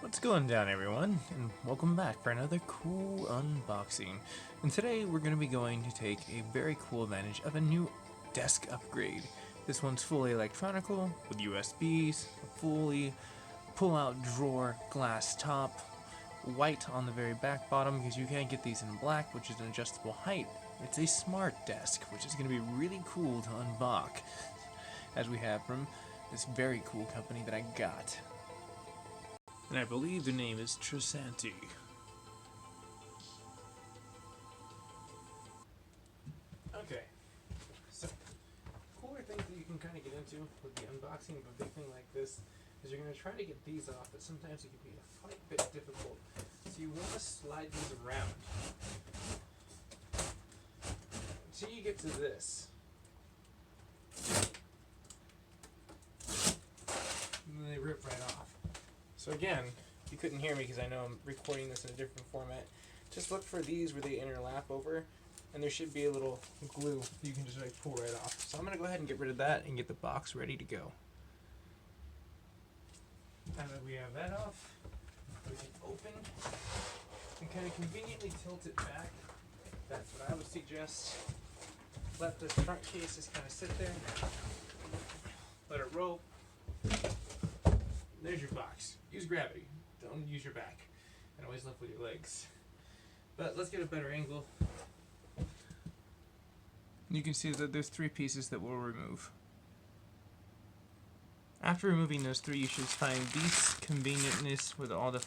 What's going down, everyone, and welcome back for another cool unboxing. And today we're going to be going to take a very cool advantage of a new desk upgrade. This one's fully electronical with USBs, a fully pull-out drawer glass top, white on the very back bottom because you can't get these in black, which is an adjustable height. It's a smart desk, which is going to be really cool to unbox, as we have from this very cool company that I got. And I believe the name is Tresanti. Okay, so cooler things that you can kind of get into with the unboxing of a big thing like this is you're going to try to get these off, but sometimes it can be a quite bit difficult. So you want to slide these around until you get to this. And then they rip right off. So again, you couldn't hear me because I know I'm recording this in a different format. Just look for these where they interlap over, and there should be a little glue you can just like pull right off. So I'm going to go ahead and get rid of that and get the box ready to go. Now that we have that off, we can open and kind of conveniently tilt it back. That's what I would suggest. Let the front case just kind of sit there. Let it roll. There's your box. Use gravity. Don't use your back. And always lift with your legs. But let's get a better angle. You can see that there's three pieces that we'll remove. After removing those three, you should find these convenientness with all the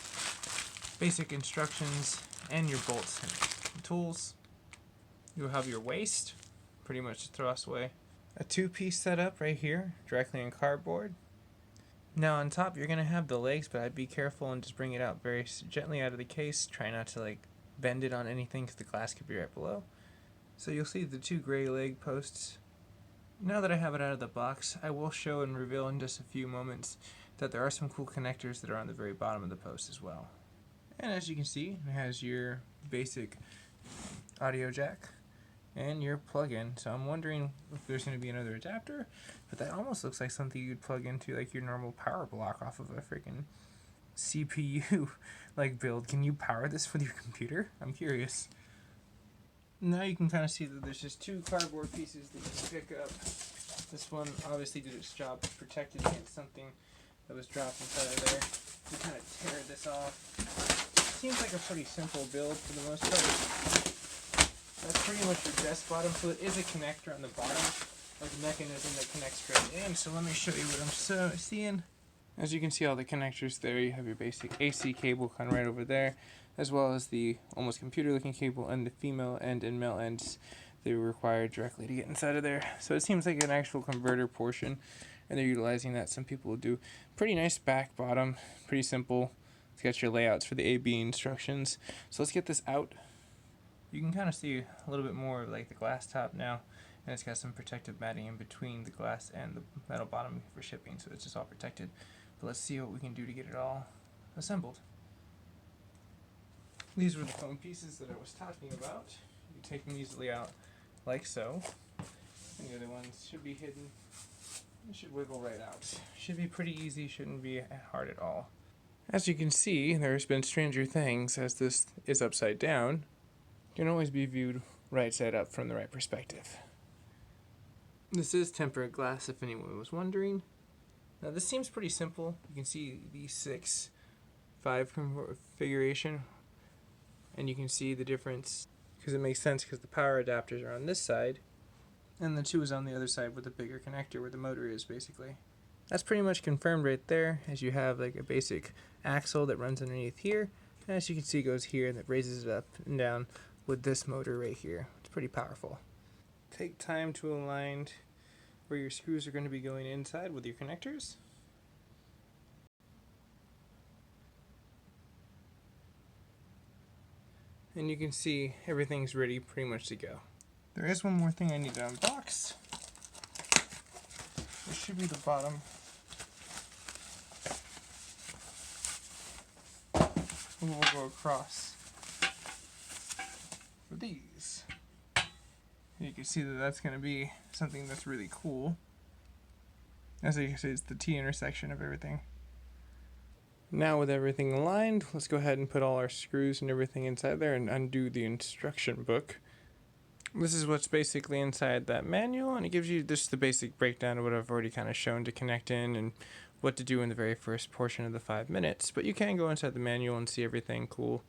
basic instructions and your bolts and tools. You'll have your waste, pretty much throw us away. A two-piece setup right here, directly in cardboard. Now on top you're going to have the legs, but I'd be careful and just bring it out very gently out of the case. Try not to bend it on anything because the glass could be right below. So you'll see the two gray leg posts. Now that I have it out of the box, I will show and reveal in just a few moments that there are some cool connectors that are on the very bottom of the post as well. And as you can see, it has your basic audio jack and your plug-in. So I'm wondering if there's going to be another adapter, but that almost looks like something you'd plug into like your normal power block off of a freaking CPU build. Can you power this with your computer? I'm curious. Now you can kind of see that there's just two cardboard pieces that you pick up. This one obviously did its job, protected against something that was dropped inside of there. You kind of tear this off. Seems like a pretty simple build for the most part. That's pretty much your desk bottom, so it is a connector on the bottom, like a mechanism that connects straight in. So let me show you what I'm seeing. As you can see all the connectors there, you have your basic AC cable kind of right over there, as well as the almost computer looking cable and the female end and male ends they were required directly to get inside of there. So it seems like an actual converter portion, and they're utilizing that. Some people will do pretty nice back bottom, pretty simple. It's got your layouts for the A/B instructions. So let's get this out. You can kind of see a little bit more of the glass top now, and it's got some protective matting in between the glass and the metal bottom for shipping, so it's just all protected. But let's see what we can do to get it all assembled. These were the foam pieces that I was talking about. You take them easily out like so, and the other ones should be hidden. It should wiggle right out. Should be pretty easy, shouldn't be hard at all. As you can see, there's been stranger things as this is upside down. Can always be viewed right side up from the right perspective. This is tempered glass if anyone was wondering. Now this seems pretty simple. You can see the 6-5 configuration, and you can see the difference because it makes sense because the power adapters are on this side and the 2 is on the other side with the bigger connector where the motor is basically. That's pretty much confirmed right there, as you have a basic axle that runs underneath here, and as you can see it goes here and it raises it up and down with this motor right here. It's pretty powerful. Take time to align where your screws are going to be going inside with your connectors. And you can see everything's ready pretty much to go. There is one more thing I need to unbox. This should be the bottom. And we'll go across for these. You can see that that's going to be something that's really cool. As you can see, it's the T intersection of everything. Now with everything aligned, let's go ahead and put all our screws and everything inside there and undo the instruction book. This is what's basically inside that manual, and it gives you just the basic breakdown of what I've already kind of shown to connect in and what to do in the very first portion of the 5 minutes. But you can go inside the manual and see everything cool.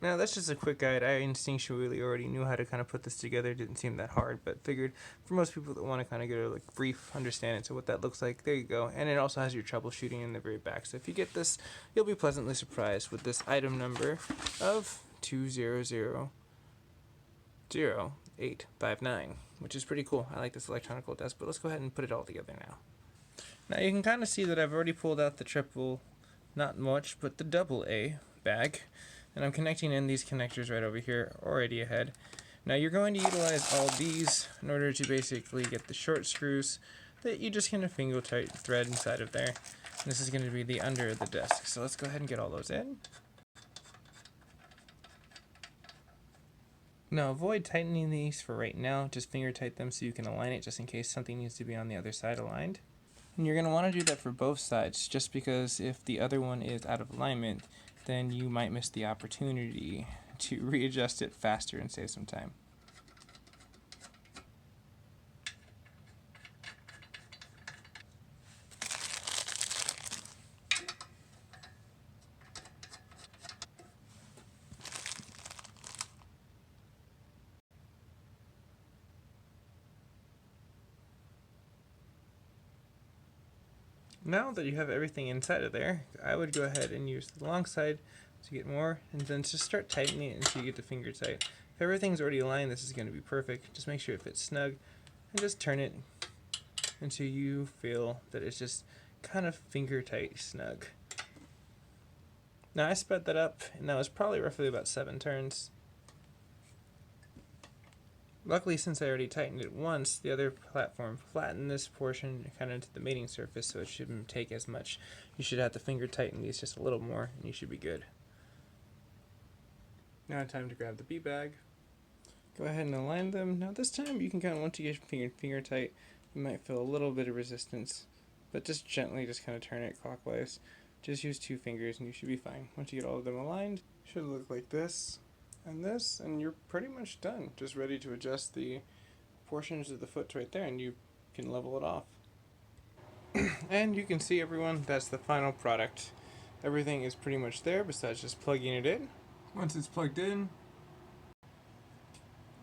Now that's just a quick guide. I instinctually already knew how to kind of put this together. It didn't seem that hard, but figured for most people that want to kind of get a brief understanding to what that looks like, there you go. And it also has your troubleshooting in the very back. So if you get this, you'll be pleasantly surprised with this item number of 2000859, which is pretty cool. I like this electronic desk, but let's go ahead and put it all together now. Now you can kind of see that I've already pulled out the triple, not much, but the double A bag. And I'm connecting in these connectors right over here already ahead. Now you're going to utilize all these in order to basically get the short screws that you just kind of finger tight thread inside of there. And this is going to be the under of the desk. So let's go ahead and get all those in. Now avoid tightening these for right now. Just finger tight them so you can align it just in case something needs to be on the other side aligned. And you're going to want to do that for both sides, just because if the other one is out of alignment, then you might miss the opportunity to readjust it faster and save some time. Now that you have everything inside of there, I would go ahead and use the long side to get more, and then just start tightening it until you get the finger tight. If everything's already aligned, this is going to be perfect. Just make sure it fits snug, and just turn it until you feel that it's just kind of finger tight snug. Now I sped that up, and that was probably roughly about 7 turns. Luckily, since I already tightened it once, the other platform flattened this portion kind of into the mating surface, so it shouldn't take as much. You should have to finger tighten these just a little more, and you should be good. Now time to grab the B-bag. Go ahead and align them. Now this time you can kind of, once you get finger tight, you might feel a little bit of resistance, but just gently just kind of turn it clockwise. Just use 2 fingers and you should be fine. Once you get all of them aligned, it should look like this. And this, and you're pretty much done. Just ready to adjust the portions of the foot right there, and you can level it off. And you can see, everyone, that's the final product. Everything is pretty much there besides just plugging it in. Once it's plugged in,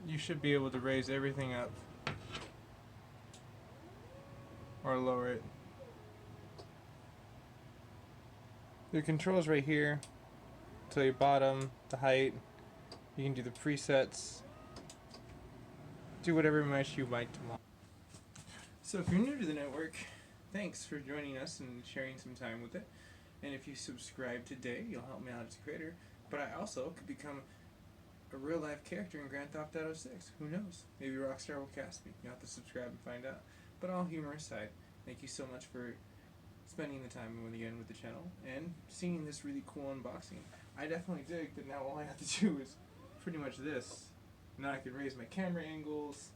you should be able to raise everything up or lower it. Your controls right here, so your bottom, the height. You can do the presets, do whatever much you might want. So if you're new to the network, thanks for joining us and sharing some time with it. And if you subscribe today, you'll help me out as a creator. But I also could become a real life character in Grand Theft Auto 6. Who knows? Maybe Rockstar will cast me. You'll have to subscribe and find out. But all humor aside, thank you so much for spending the time again with the channel and seeing this really cool unboxing. I definitely dig that now all I have to do is pretty much this. Now I can raise my camera angles,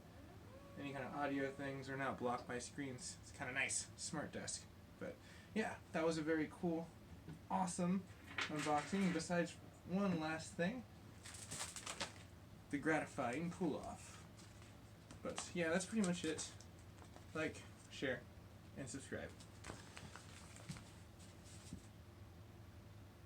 any kind of audio things are not blocked by screens. It's kind of nice, smart desk. But yeah, that was a very cool, awesome unboxing. Besides one last thing, the gratifying pull off. But yeah, that's pretty much it. Like, share, and subscribe.